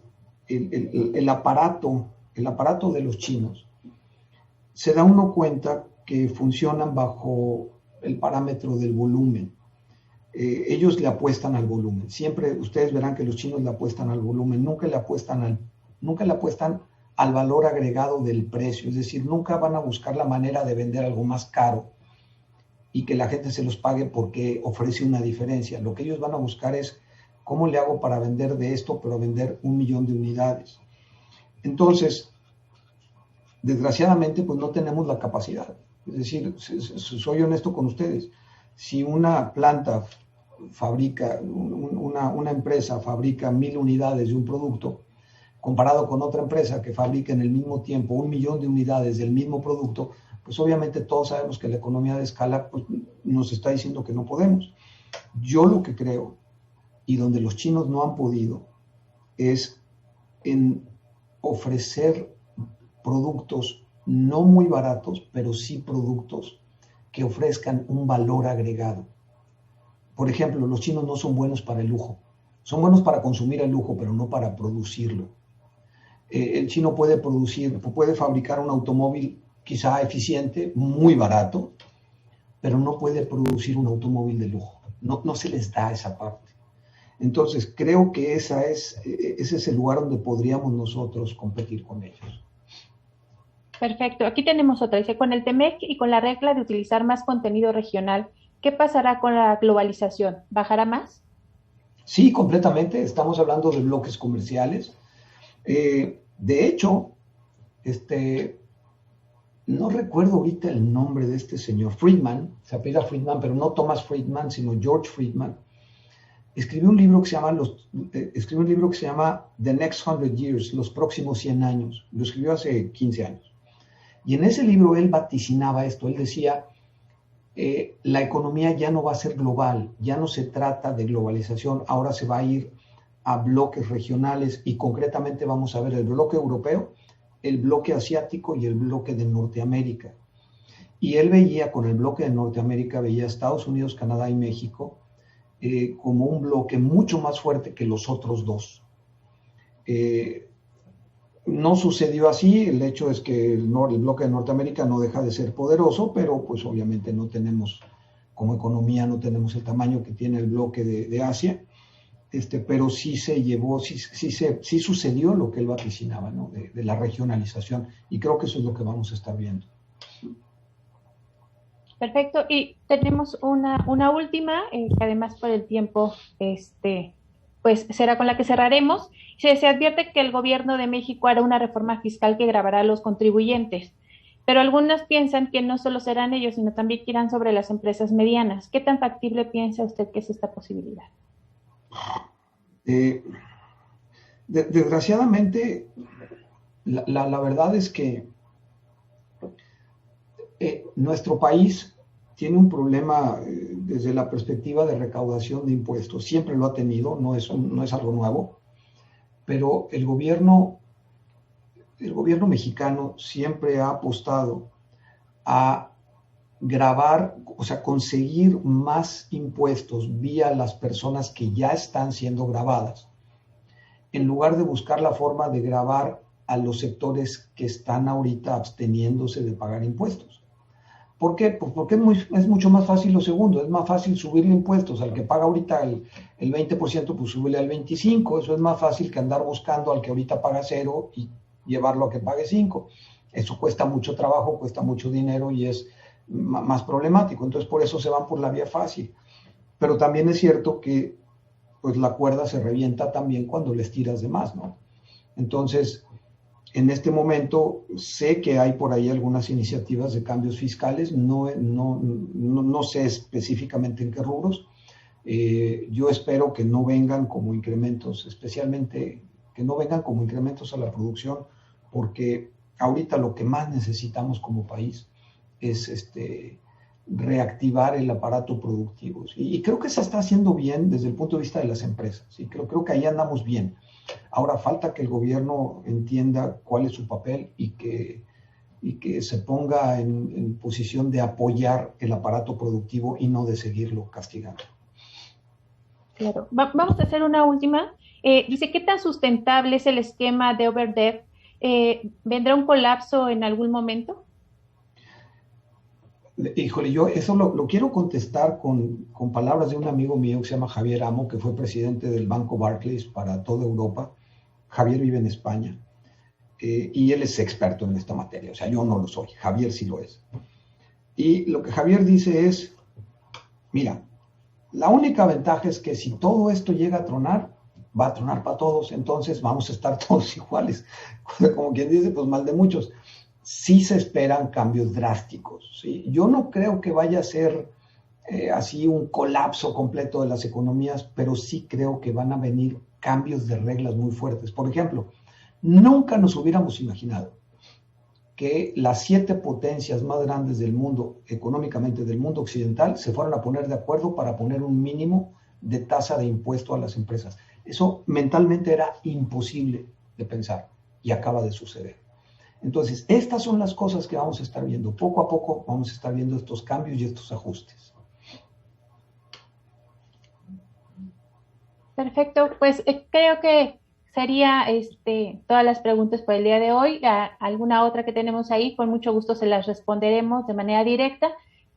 el aparato de los chinos, se da uno cuenta que funcionan bajo el parámetro del volumen. Ellos le apuestan al volumen. Siempre ustedes verán que los chinos le apuestan al volumen, nunca le apuestan al valor agregado del precio. Es decir, nunca van a buscar la manera de vender algo más caro y que la gente se los pague porque ofrece una diferencia. Lo que ellos van a buscar es ¿cómo le hago para vender de esto, pero vender 1 millón de unidades? Entonces, desgraciadamente, pues no tenemos la capacidad. Es decir, soy honesto con ustedes. Si una planta fabrica, una empresa fabrica 1000 unidades de un producto, comparado con otra empresa que fabrica en el mismo tiempo 1 millón de unidades del mismo producto, pues obviamente todos sabemos que la economía de escala pues, nos está diciendo que no podemos. Yo lo que creo, y donde los chinos no han podido, es en ofrecer productos no muy baratos, pero sí productos que ofrezcan un valor agregado. Por ejemplo, los chinos no son buenos para el lujo. Son buenos para consumir el lujo, pero no para producirlo. El chino puede fabricar un automóvil quizá eficiente, muy barato, pero no puede producir un automóvil de lujo. No se les da esa parte. Entonces, creo que ese es el lugar donde podríamos nosotros competir con ellos. Perfecto. Aquí tenemos otra. Dice, con el TEMEC y con la regla de utilizar más contenido regional, ¿qué pasará con la globalización? ¿Bajará más? Sí, completamente. Estamos hablando de bloques comerciales. De hecho, no recuerdo ahorita el nombre de este señor, Friedman, se apellida Friedman, pero no Thomas Friedman, sino George Friedman. Escribió un libro que se llama The Next 100 Years, los próximos 100 años. Lo escribió hace 15 años. Y en ese libro él vaticinaba esto. Él decía, la economía ya no va a ser global, ya no se trata de globalización, ahora se va a ir a bloques regionales y concretamente vamos a ver el bloque europeo, el bloque asiático y el bloque de Norteamérica. Y él veía con el bloque de Norteamérica, veía a Estados Unidos, Canadá y México como un bloque mucho más fuerte que los otros dos. No sucedió así, el hecho es que el bloque de Norteamérica no deja de ser poderoso, pero pues obviamente no tenemos, como economía, no tenemos el tamaño que tiene el bloque de Asia, pero sí se llevó, sí sucedió lo que él vaticinaba, ¿no? De la regionalización, y creo que eso es lo que vamos a estar viendo. Perfecto, y tenemos una última, que además por el tiempo, pues será con la que cerraremos. Se advierte que el gobierno de México hará una reforma fiscal que gravará a los contribuyentes, pero algunos piensan que no solo serán ellos, sino también que irán sobre las empresas medianas. ¿Qué tan factible piensa usted que es esta posibilidad? Desgraciadamente, la verdad es que nuestro país tiene un problema desde la perspectiva de recaudación de impuestos. Siempre lo ha tenido, no es algo nuevo, pero el gobierno mexicano siempre ha apostado a gravar, o sea, conseguir más impuestos vía las personas que ya están siendo gravadas, en lugar de buscar la forma de gravar a los sectores que están ahorita absteniéndose de pagar impuestos. ¿Por qué? Pues porque es mucho más fácil lo segundo, es más fácil subirle impuestos al que paga ahorita el 20%, pues subirle al 25%, eso es más fácil que andar buscando al que ahorita paga 0 y llevarlo a que pague 5%. Eso cuesta mucho trabajo, cuesta mucho dinero y es más problemático, entonces por eso se van por la vía fácil. Pero también es cierto que pues la cuerda se revienta también cuando les tiras de más, ¿no? Entonces, en este momento sé que hay por ahí algunas iniciativas de cambios fiscales, no sé específicamente en qué rubros. Yo espero que no vengan como incrementos, especialmente que no vengan como incrementos a la producción, porque ahorita lo que más necesitamos como país es reactivar el aparato productivo. Y creo que se está haciendo bien desde el punto de vista de las empresas. ¿Sí? Creo que ahí andamos bien. Ahora falta que el gobierno entienda cuál es su papel y que se ponga en posición de apoyar el aparato productivo y no de seguirlo castigando. Claro. Vamos a hacer una última. Dice, ¿qué tan sustentable es el esquema de overdebt? ¿Vendrá un colapso en algún momento? Híjole, yo eso lo quiero contestar con palabras de un amigo mío que se llama Javier Amo, que fue presidente del Banco Barclays para toda Europa. Javier vive en España y él es experto en esta materia, o sea, yo no lo soy, Javier sí lo es. Y lo que Javier dice es, mira, la única ventaja es que si todo esto llega a tronar, va a tronar para todos, entonces vamos a estar todos iguales. Como quien dice, pues mal de muchos. Sí se esperan cambios drásticos. ¿Sí? Yo no creo que vaya a ser así un colapso completo de las economías, pero sí creo que van a venir cambios de reglas muy fuertes. Por ejemplo, nunca nos hubiéramos imaginado que las 7 potencias más grandes del mundo, económicamente del mundo occidental, se fueran a poner de acuerdo para poner un mínimo de tasa de impuesto a las empresas. Eso mentalmente era imposible de pensar y acaba de suceder. Entonces, estas son las cosas que vamos a estar viendo. Poco a poco vamos a estar viendo estos cambios y estos ajustes. Perfecto, pues creo que sería todas las preguntas por el día de hoy. Alguna otra que tenemos ahí, con mucho gusto se las responderemos de manera directa.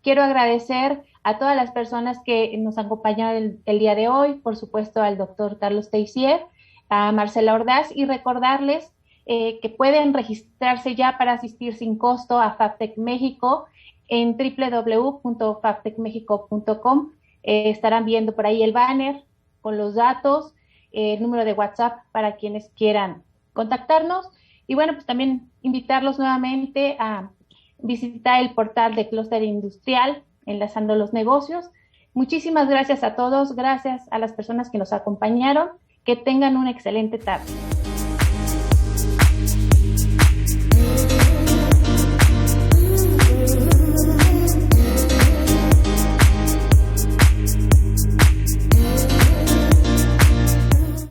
Quiero agradecer a todas las personas que nos acompañaron el día de hoy, por supuesto al doctor Carlos Teissier, a Marcela Ordaz, y recordarles que pueden registrarse ya para asistir sin costo a FABTEC México en www.fabtecmexico.com. Estarán viendo por ahí el banner con los datos, el número de WhatsApp para quienes quieran contactarnos. Y bueno, pues también invitarlos nuevamente a visitar el portal de Clúster Industrial, Enlazando los Negocios. Muchísimas gracias a todos, gracias a las personas que nos acompañaron. Que tengan una excelente tarde.